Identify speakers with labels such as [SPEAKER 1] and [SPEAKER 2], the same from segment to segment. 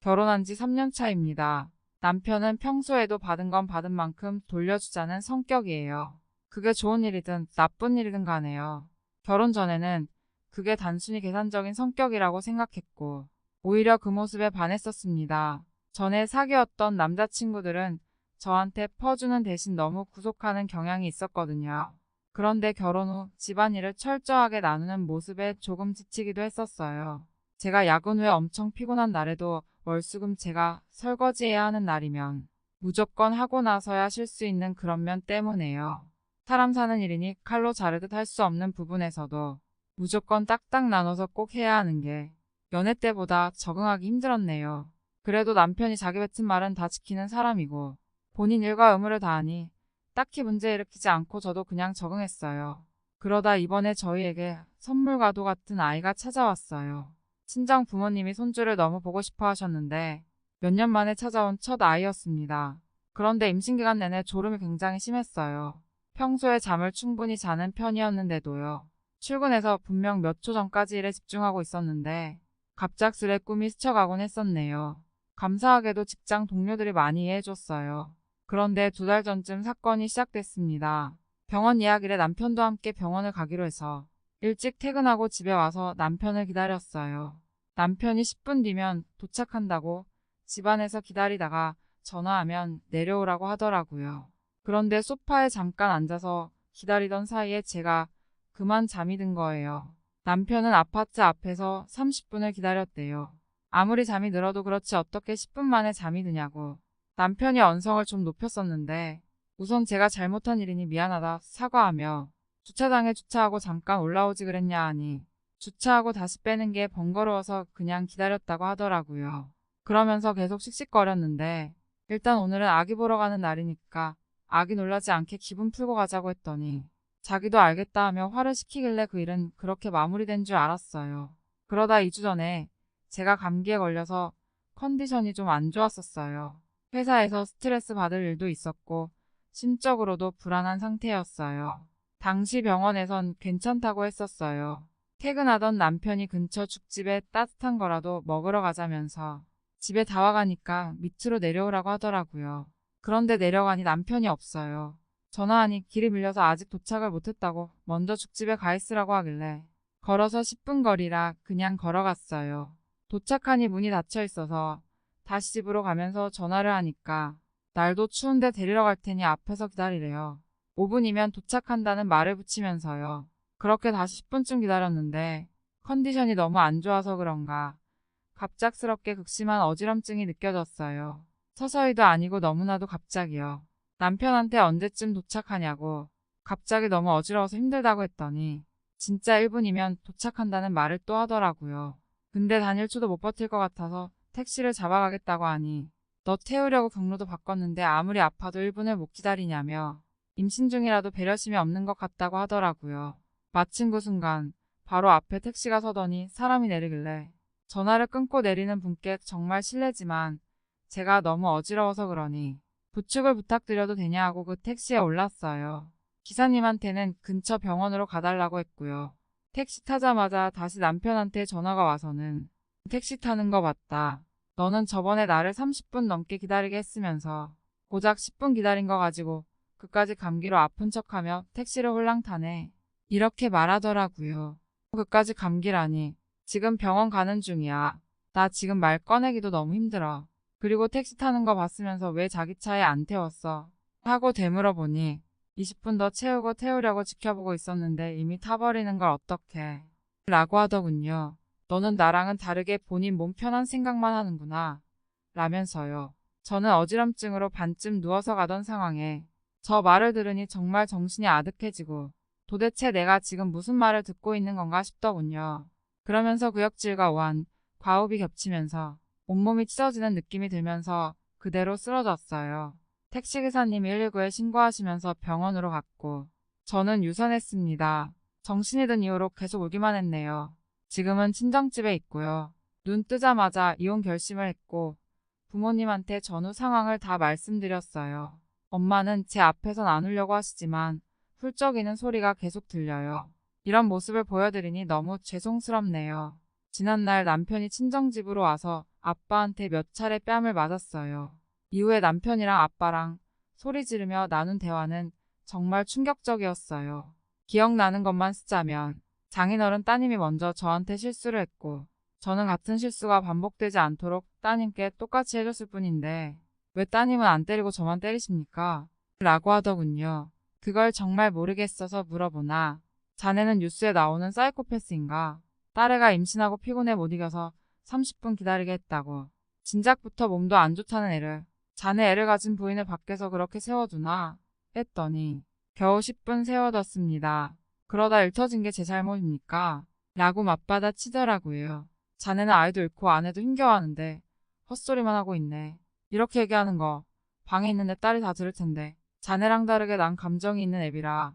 [SPEAKER 1] 결혼한 지 3년 차입니다. 남편은 평소에도 받은 건 받은 만큼 돌려주자는 성격이에요. 그게 좋은 일이든 나쁜 일이든 간에요. 결혼 전에는 그게 단순히 계산적인 성격이라고 생각했고, 오히려 그 모습에 반했었습니다. 전에 사귀었던 남자친구들은 저한테 퍼주는 대신 너무 구속하는 경향이 있었거든요. 그런데 결혼 후 집안일을 철저하게 나누는 모습에 조금 지치기도 했었어요. 제가 야근 후에 엄청 피곤한 날에도 월수금 제가 설거지해야 하는 날이면 무조건 하고 나서야 쉴 수 있는 그런 면 때문에요. 사람 사는 일이니 칼로 자르듯 할 수 없는 부분에서도 무조건 딱딱 나눠서 꼭 해야 하는 게 연애 때보다 적응하기 힘들었네요. 그래도 남편이 자기 뱉은 말은 다 지키는 사람이고 본인 일과 의무를 다하니 딱히 문제 일으키지 않고 저도 그냥 적응했어요. 그러다 이번에 저희에게 선물과도 같은 아이가 찾아왔어요. 친정 부모님이 손주를 너무 보고 싶어 하셨는데 몇 년 만에 찾아온 첫 아이였습니다. 그런데 임신 기간 내내 졸음이 굉장히 심했어요. 평소에 잠을 충분히 자는 편이었는데도요. 출근해서 분명 몇 초 전까지 일에 집중하고 있었는데 갑작스레 꿈이 스쳐가곤 했었네요. 감사하게도 직장 동료들이 많이 이해해줬어요. 그런데 2달 전쯤 사건이 시작됐습니다. 병원 예약일에 남편도 함께 병원을 가기로 해서 일찍 퇴근하고 집에 와서 남편을 기다렸어요. 남편이 10분 뒤면 도착한다고 집안에서 기다리다가 전화하면 내려오라고 하더라고요. 그런데 소파에 잠깐 앉아서 기다리던 사이에 제가 그만 잠이 든 거예요. 남편은 아파트 앞에서 30분을 기다렸대요. 아무리 잠이 들어도 그렇지 어떻게 10분 만에 잠이 드냐고. 남편이 언성을 좀 높였었는데 우선 제가 잘못한 일이니 미안하다 사과하며 주차장에 주차하고 잠깐 올라오지 그랬냐 하니 주차하고 다시 빼는 게 번거로워서 그냥 기다렸다고 하더라고요. 그러면서 계속 씩씩거렸는데 일단 오늘은 아기 보러 가는 날이니까 아기 놀라지 않게 기분 풀고 가자고 했더니 자기도 알겠다 하며 화를 시키길래 그 일은 그렇게 마무리된 줄 알았어요. 그러다 2주 전에 제가 감기에 걸려서 컨디션이 좀 안 좋았었어요. 회사에서 스트레스 받을 일도 있었고 심적으로도 불안한 상태였어요. 당시 병원에선 괜찮다고 했었어요. 퇴근하던 남편이 근처 죽집에 따뜻한 거라도 먹으러 가자면서 집에 다 와가니까 밑으로 내려오라고 하더라고요. 그런데 내려가니 남편이 없어요. 전화하니 길이 밀려서 아직 도착을 못했다고 먼저 죽집에 가 있으라고 하길래 걸어서 10분 거리라 그냥 걸어갔어요. 도착하니 문이 닫혀 있어서 다시 집으로 가면서 전화를 하니까 날도 추운데 데리러 갈 테니 앞에서 기다리래요. 5분이면 도착한다는 말을 붙이면서요. 그렇게 다시 10분쯤 기다렸는데 컨디션이 너무 안 좋아서 그런가 갑작스럽게 극심한 어지럼증이 느껴졌어요. 서서히도 아니고 너무나도 갑자기요. 남편한테 언제쯤 도착하냐고 갑자기 너무 어지러워서 힘들다고 했더니 진짜 1분이면 도착한다는 말을 또 하더라고요. 근데 단일초도 못 버틸 것 같아서 택시를 잡아가겠다고 하니 너 태우려고 경로도 바꿨는데 아무리 아파도 1분을 못 기다리냐며 임신 중이라도 배려심이 없는 것 같다고 하더라고요. 마침 그 순간 바로 앞에 택시가 서더니 사람이 내리길래 전화를 끊고 내리는 분께 정말 실례지만 제가 너무 어지러워서 그러니 부축을 부탁드려도 되냐 하고 그 택시에 올랐어요. 기사님한테는 근처 병원으로 가달라고 했고요. 택시 타자마자 다시 남편한테 전화가 와서는 택시 타는 거 맞다. 너는 저번에 나를 30분 넘게 기다리게 했으면서 고작 10분 기다린 거 가지고 그까지 감기로 아픈 척하며 택시를 홀랑 타네. 이렇게 말하더라고요. 그까지 감기라니. 지금 병원 가는 중이야. 나 지금 말 꺼내기도 너무 힘들어. 그리고 택시 타는 거 봤으면서 왜 자기 차에 안 태웠어? 하고 되물어보니 20분 더 채우고 태우려고 지켜보고 있었는데 이미 타버리는 걸 어떡해. 라고 하더군요. 너는 나랑은 다르게 본인 몸 편한 생각만 하는구나. 라면서요. 저는 어지럼증으로 반쯤 누워서 가던 상황에 저 말을 들으니 정말 정신이 아득해지고 도대체 내가 지금 무슨 말을 듣고 있는 건가 싶더군요. 그러면서 구역질과 오한, 과호흡이 겹치면서 온몸이 찢어지는 느낌이 들면서 그대로 쓰러졌어요. 택시기사님이 119에 신고하시면서 병원으로 갔고 저는 유산했습니다. 정신이 든 이후로 계속 울기만 했네요. 지금은 친정집에 있고요. 눈 뜨자마자 이혼 결심을 했고 부모님한테 전후 상황을 다 말씀드렸어요. 엄마는 제 앞에선 안 울려고 하시지만 훌쩍이는 소리가 계속 들려요. 이런 모습을 보여드리니 너무 죄송스럽네요. 지난날 남편이 친정집으로 와서 아빠한테 몇 차례 뺨을 맞았어요. 이후에 남편이랑 아빠랑 소리 지르며 나눈 대화는 정말 충격적이었어요. 기억나는 것만 쓰자면 장인어른 따님이 먼저 저한테 실수를 했고 저는 같은 실수가 반복되지 않도록 따님께 똑같이 해줬을 뿐인데 왜 따님은 안 때리고 저만 때리십니까? 라고 하더군요. 그걸 정말 모르겠어서 물어보나 자네는 뉴스에 나오는 사이코패스인가? 딸애가 임신하고 피곤해 못 이겨서 30분 기다리게 했다고. 진작부터 몸도 안 좋다는 애를 자네 애를 가진 부인을 밖에서 그렇게 세워두나? 했더니 겨우 10분 세워뒀습니다. 그러다 일 터진 게 제 잘못입니까? 라고 맞받아 치더라고요. 자네는 아이도 잃고 아내도 힘겨워하는데 헛소리만 하고 있네. 이렇게 얘기하는 거 방에 있는 내 딸이 다 들을 텐데 자네랑 다르게 난 감정이 있는 애비라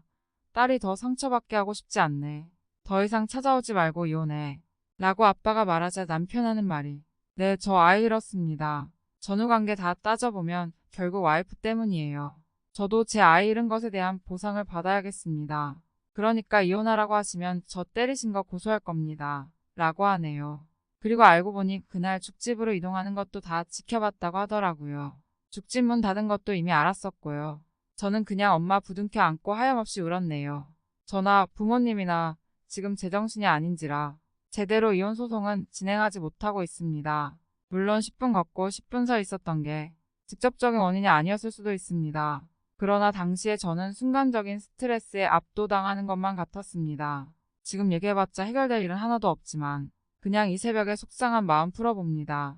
[SPEAKER 1] 딸이 더 상처받게 하고 싶지 않네. 더 이상 찾아오지 말고 이혼해. 라고 아빠가 말하자 남편 하는 말이 네, 저 아이 잃었습니다. 전후 관계 다 따져보면 결국 와이프 때문이에요. 저도 제 아이 잃은 것에 대한 보상을 받아야겠습니다. 그러니까 이혼하라고 하시면 저 때리신 거 고소할 겁니다. 라고 하네요. 그리고 알고 보니 그날 죽집으로 이동하는 것도 다 지켜봤다고 하더라고요. 죽집 문 닫은 것도 이미 알았었고요. 저는 그냥 엄마 부둥켜 안고 하염없이 울었네요. 저나 부모님이나 지금 제정신이 아닌지라 제대로 이혼 소송은 진행하지 못하고 있습니다. 물론 10분 걷고 10분 서 있었던 게 직접적인 원인이 아니었을 수도 있습니다. 그러나 당시에 저는 순간적인 스트레스에 압도당하는 것만 같았습니다. 지금 얘기해봤자 해결될 일은 하나도 없지만 그냥 이 새벽에 속상한 마음 풀어봅니다.